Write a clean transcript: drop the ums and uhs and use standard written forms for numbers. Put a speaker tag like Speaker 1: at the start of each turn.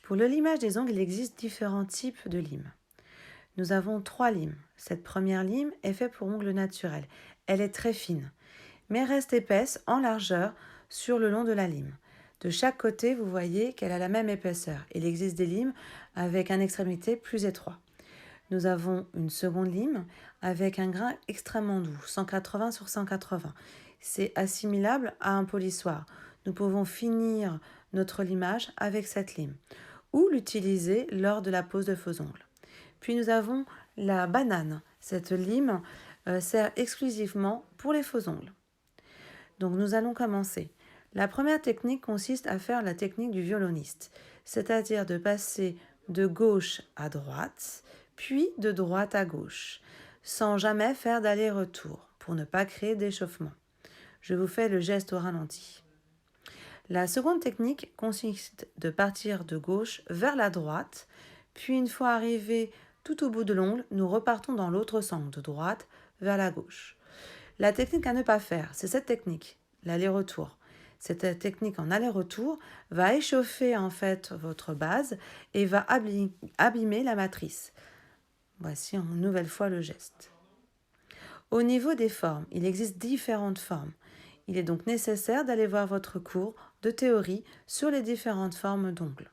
Speaker 1: Pour le limage des ongles, il existe différents types de limes. Nous avons 3 limes. Cette première lime est faite pour ongles naturels. Elle est très fine, mais reste épaisse en largeur sur le long de la lime. De chaque côté, vous voyez qu'elle a la même épaisseur. Il existe des limes avec une extrémité plus étroite. Nous avons une seconde lime avec un grain extrêmement doux, 180 sur 180. C'est assimilable à un polissoir. Nous pouvons finir notre limage avec cette lime ou l'utiliser lors de la pose de faux ongles. Puis nous avons la banane. Cette lime sert exclusivement pour les faux ongles. Donc nous allons commencer. La première technique consiste à faire la technique du violoniste, c'est-à-dire de passer de gauche à droite, puis de droite à gauche, sans jamais faire d'aller-retour, pour ne pas créer d'échauffement. Je vous fais le geste au ralenti. La seconde technique consiste de partir de gauche vers la droite, puis une fois arrivé tout au bout de l'ongle, nous repartons dans l'autre sens, de droite vers la gauche. La technique à ne pas faire, c'est cette technique, l'aller-retour. Cette technique en aller-retour va échauffer en fait votre base et va abîmer la matrice. Voici une nouvelle fois le geste. Au niveau des formes, il existe différentes formes. Il est donc nécessaire d'aller voir votre cours de théorie sur les différentes formes d'ongles.